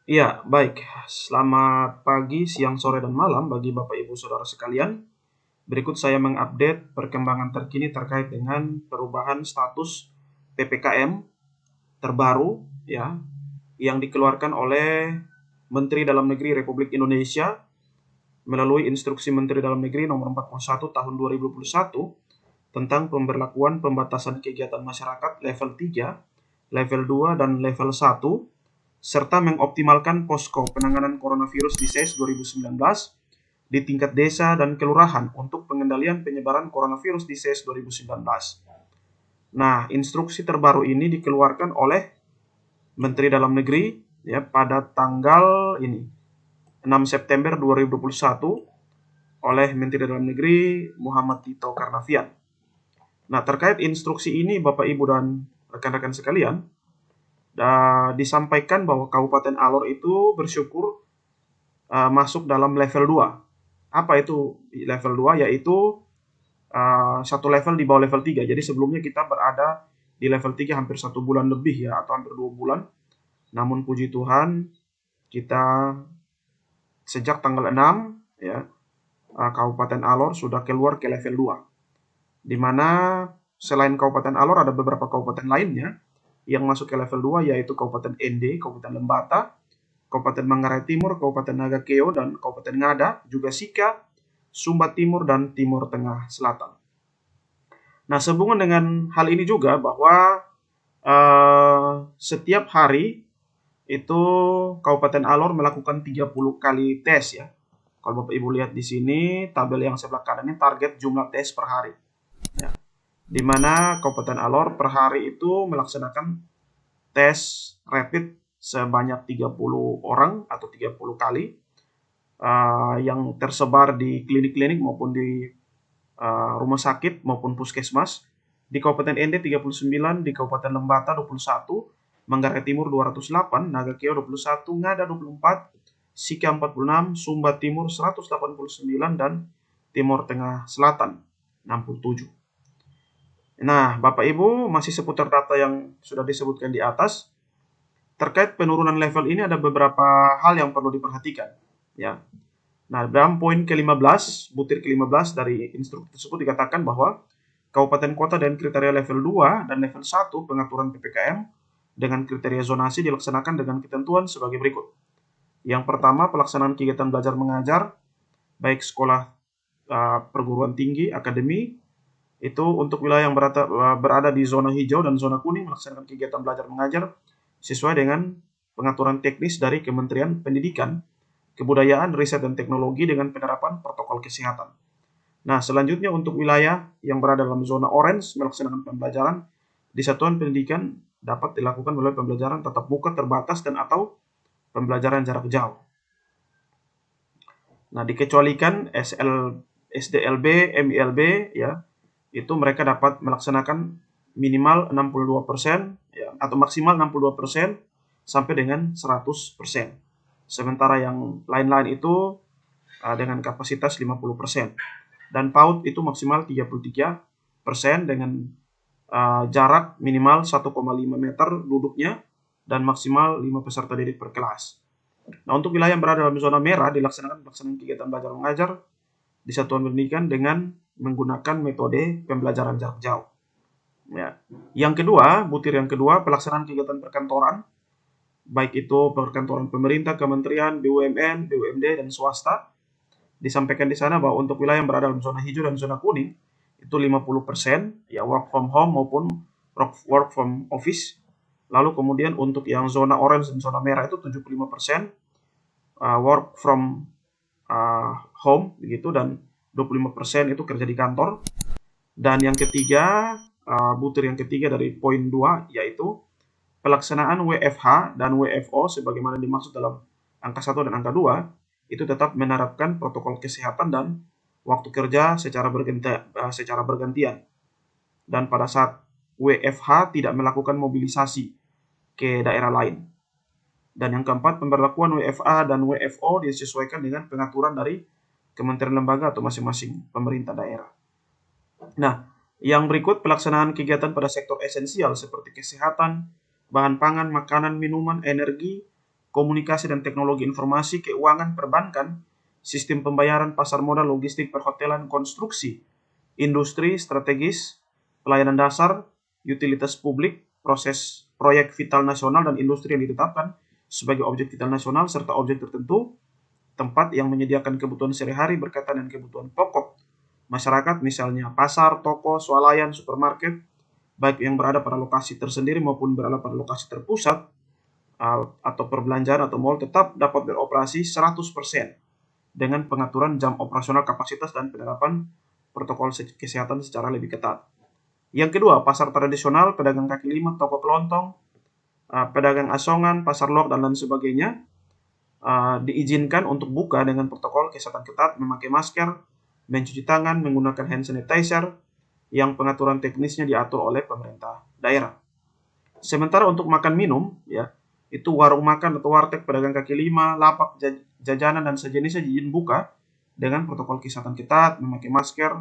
Iya, baik. Selamat pagi, siang, sore, dan malam bagi Bapak Ibu Saudara sekalian. Berikut saya mengupdate perkembangan terkini terkait dengan perubahan status PPKM terbaru ya yang dikeluarkan oleh Menteri Dalam Negeri Republik Indonesia melalui Instruksi Menteri Dalam Negeri Nomor 41 Tahun 2021 tentang pemberlakuan pembatasan kegiatan masyarakat level 3, level 2, dan level 1 serta mengoptimalkan posko penanganan coronavirus disease 2019 di tingkat desa dan kelurahan untuk pengendalian penyebaran coronavirus disease 2019. Nah, instruksi terbaru ini dikeluarkan oleh Menteri Dalam Negeri ya pada tanggal 6 September 2021 oleh Menteri Dalam Negeri Muhammad Tito Karnavian. Nah, terkait instruksi ini Bapak Ibu dan rekan-rekan sekalian, disampaikan bahwa Kabupaten Alor itu bersyukur masuk dalam level 2. Apa itu level 2? Yaitu satu level di bawah level 3. Jadi sebelumnya kita berada di level 3 hampir 1 bulan lebih ya, atau hampir 2 bulan. Namun puji Tuhan, kita sejak tanggal 6 ya, Kabupaten Alor sudah keluar ke level 2. Di mana selain Kabupaten Alor ada beberapa kabupaten lainnya yang masuk ke level 2, yaitu Kabupaten Ende, Kabupaten Lembata, Kabupaten Manggarai Timur, Kabupaten Nagakeo, dan Kabupaten Ngada, juga Sika, Sumba Timur, dan Timur Tengah Selatan. Nah, sehubungan dengan hal ini juga bahwa setiap hari itu Kabupaten Alor melakukan 30 kali tes ya. Kalau Bapak Ibu lihat di sini tabel yang sebelah kanan ini target jumlah tes per hari. Ya. Di mana Kabupaten Alor per hari itu melaksanakan tes rapid sebanyak 30 orang atau 30 kali yang tersebar di klinik-klinik maupun di rumah sakit maupun puskesmas. Di Kabupaten Ende 39, di Kabupaten Lembata 21, Manggarai Timur 208, Nagakeo 21, Ngada 24, Sika 46, Sumba Timur 189, dan Timur Tengah Selatan 67. Nah, Bapak Ibu, masih seputar data yang sudah disebutkan di atas. Terkait penurunan level ini ada beberapa hal yang perlu diperhatikan. Ya. Nah, dalam poin ke-15, butir ke-15 dari instruksi tersebut dikatakan bahwa kabupaten kota dan kriteria level 2 dan level 1 pengaturan PPKM dengan kriteria zonasi dilaksanakan dengan ketentuan sebagai berikut. Yang pertama, pelaksanaan kegiatan belajar mengajar baik sekolah perguruan tinggi, akademi, itu untuk wilayah yang berada di zona hijau dan zona kuning melaksanakan kegiatan belajar mengajar sesuai dengan pengaturan teknis dari Kementerian Pendidikan, Kebudayaan, Riset, dan Teknologi dengan penerapan protokol kesehatan. Nah, selanjutnya untuk wilayah yang berada dalam zona orange melaksanakan pembelajaran di satuan pendidikan dapat dilakukan melalui pembelajaran tatap muka terbatas dan atau pembelajaran jarak jauh. Nah, dikecualikan SDLB, MILB ya, itu mereka dapat melaksanakan minimal 62% ya, atau maksimal 62% sampai dengan 100%. Sementara yang lain-lain itu dengan kapasitas 50%. Dan PAUD itu maksimal 33% dengan jarak minimal 1,5 meter duduknya dan maksimal 5 peserta didik per kelas. Nah, untuk wilayah yang berada dalam zona merah dilaksanakan kegiatan belajar mengajar di satuan pendidikan dengan menggunakan metode pembelajaran jarak jauh. Ya. Yang kedua, butir yang kedua, pelaksanaan kegiatan perkantoran, baik itu perkantoran pemerintah, kementerian, BUMN, BUMD, dan swasta. Disampaikan di sana bahwa untuk wilayah yang berada dalam zona hijau dan zona kuning itu 50% ya work from home maupun work from office. Lalu kemudian untuk yang zona orange dan zona merah itu 75% work from home begitu, dan 25% itu kerja di kantor. Dan yang ketiga, butir yang ketiga dari poin 2 yaitu pelaksanaan WFH dan WFO sebagaimana dimaksud dalam angka 1 dan angka 2 itu tetap menerapkan protokol kesehatan dan waktu kerja secara bergantian. Dan pada saat WFH tidak melakukan mobilisasi ke daerah lain. Dan yang keempat, pemberlakuan WFA dan WFO disesuaikan dengan pengaturan dari kementerian lembaga atau masing-masing pemerintah daerah. Nah, yang berikut pelaksanaan kegiatan pada sektor esensial seperti kesehatan, bahan pangan, makanan, minuman, energi, komunikasi dan teknologi informasi, keuangan, perbankan, sistem pembayaran, pasar modal, logistik, perhotelan, konstruksi, industri strategis, pelayanan dasar, utilitas publik, proses proyek vital nasional dan industri yang ditetapkan sebagai objek vital nasional serta objek tertentu, tempat yang menyediakan kebutuhan sehari-hari berkaitan dengan kebutuhan pokok masyarakat, misalnya pasar, toko, swalayan, supermarket, baik yang berada pada lokasi tersendiri maupun berada pada lokasi terpusat, atau perbelanjaan atau mal, tetap dapat beroperasi 100% dengan pengaturan jam operasional, kapasitas, dan penerapan protokol kesehatan secara lebih ketat. Yang kedua, pasar tradisional, pedagang kaki lima, toko kelontong, pedagang asongan, pasar lok, dan lain sebagainya, diizinkan untuk buka dengan protokol kesehatan ketat, memakai masker, mencuci tangan, menggunakan hand sanitizer, yang pengaturan teknisnya diatur oleh pemerintah daerah. Sementara untuk makan minum, ya, itu warung makan atau warteg, pedagang kaki lima, lapak jajanan dan sejenisnya izin buka dengan protokol kesehatan ketat, memakai masker,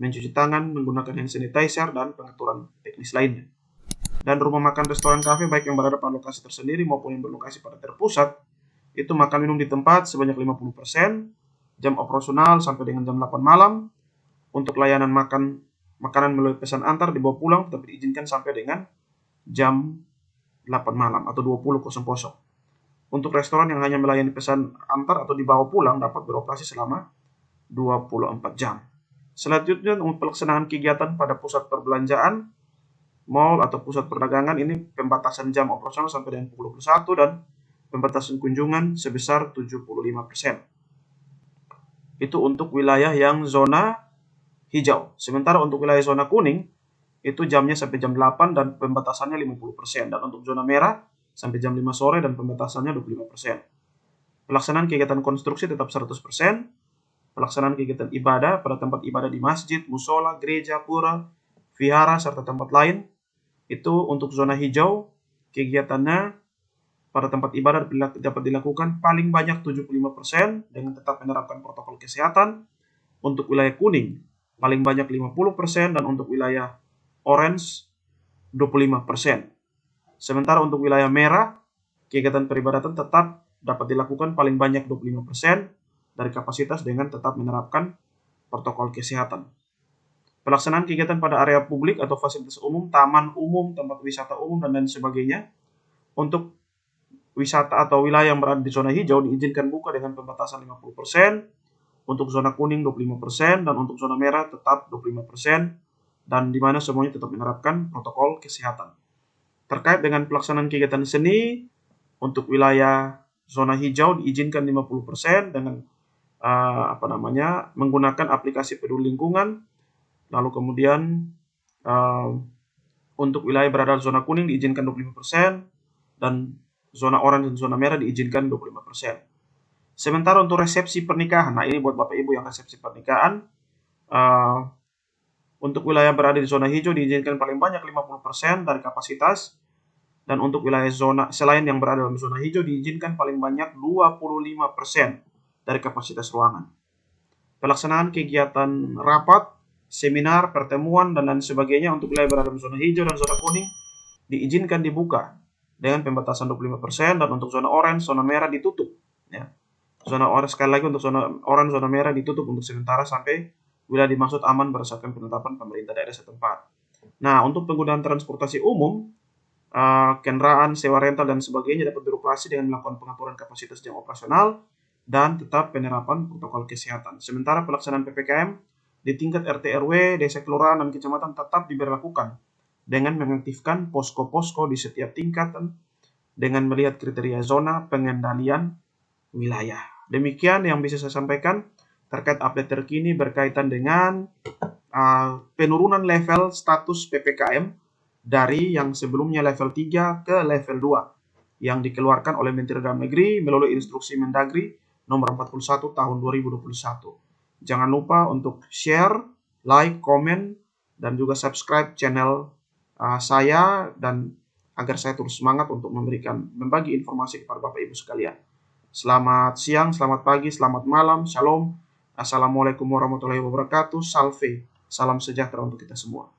mencuci tangan, menggunakan hand sanitizer, dan pengaturan teknis lainnya. Dan rumah makan, restoran, kafe, baik yang berada pada lokasi tersendiri maupun yang berlokasi pada terpusat, itu makan minum di tempat sebanyak 50%, jam operasional sampai dengan jam 8 malam. Untuk layanan makanan melalui pesan antar dibawa pulang tetap diizinkan sampai dengan jam 8 malam atau 20.00. Untuk restoran yang hanya melayani pesan antar atau dibawa pulang dapat beroperasi selama 24 jam. Selanjutnya, untuk pelaksanaan kegiatan pada pusat perbelanjaan, mal atau pusat perdagangan, ini pembatasan jam operasional sampai dengan pukul 21 dan pembatasan kunjungan sebesar 75%. Itu untuk wilayah yang zona hijau. Sementara untuk wilayah zona kuning, itu jamnya sampai jam 8 dan pembatasannya 50%. Dan untuk zona merah sampai jam 5 sore dan pembatasannya 25%. Pelaksanaan kegiatan konstruksi tetap 100%. Pelaksanaan kegiatan ibadah pada tempat ibadah di masjid, musola, gereja, pura, vihara, serta tempat lain, itu untuk zona hijau, kegiatannya pada tempat ibadah dapat dilakukan paling banyak 75% dengan tetap menerapkan protokol kesehatan. Untuk wilayah kuning, paling banyak 50%, dan untuk wilayah orange 25%. Sementara untuk wilayah merah, kegiatan peribadatan tetap dapat dilakukan paling banyak 25% dari kapasitas dengan tetap menerapkan protokol kesehatan. Pelaksanaan kegiatan pada area publik atau fasilitas umum, taman umum, tempat wisata umum, dan lain sebagainya. Untuk wisata atau wilayah yang berada di zona hijau diizinkan buka dengan pembatasan 50%, untuk zona kuning 25%, dan untuk zona merah tetap 25%, dan di mana semuanya tetap menerapkan protokol kesehatan. Terkait dengan pelaksanaan kegiatan seni, untuk wilayah zona hijau diizinkan 50% dengan menggunakan aplikasi peduli lingkungan. Lalu kemudian untuk wilayah berada di zona kuning diizinkan 25%, dan zona oranye dan zona merah diizinkan 25%. Sementara untuk resepsi pernikahan, nah ini buat Bapak Ibu yang resepsi pernikahan, untuk wilayah berada di zona hijau diizinkan paling banyak 50% dari kapasitas, dan untuk wilayah zona selain yang berada dalam zona hijau diizinkan paling banyak 25% dari kapasitas ruangan. Pelaksanaan kegiatan rapat, seminar, pertemuan, dan lain sebagainya untuk wilayah berada dalam zona hijau dan zona kuning diizinkan dibuka dengan pembatasan 25%, dan untuk zona orange, zona merah ditutup. Ya. Zona orange, sekali lagi, untuk zona orange, zona merah ditutup untuk sementara sampai wilayah dimaksud aman berdasarkan penetapan pemerintah daerah setempat. Nah, untuk penggunaan transportasi umum, kendaraan, sewa rental, dan sebagainya dapat beroperasi dengan melakukan pengaturan kapasitas jam operasional dan tetap penerapan protokol kesehatan. Sementara pelaksanaan PPKM di tingkat RT RW, desa kelurahan, dan kecamatan tetap diberlakukan dengan mengaktifkan posko-posko di setiap tingkatan dengan melihat kriteria zona pengendalian wilayah. Demikian yang bisa saya sampaikan terkait update terkini berkaitan dengan penurunan level status PPKM dari yang sebelumnya level 3 ke level 2 yang dikeluarkan oleh Menteri Dalam Negeri melalui instruksi Mendagri nomor 41 tahun 2021. Jangan lupa untuk share, like, komen, dan juga subscribe channel saya, dan agar saya terus semangat untuk membagi informasi kepada Bapak Ibu sekalian. Selamat siang, selamat pagi, selamat malam, shalom, assalamualaikum warahmatullahi wabarakatuh, salve, salam sejahtera untuk kita semua.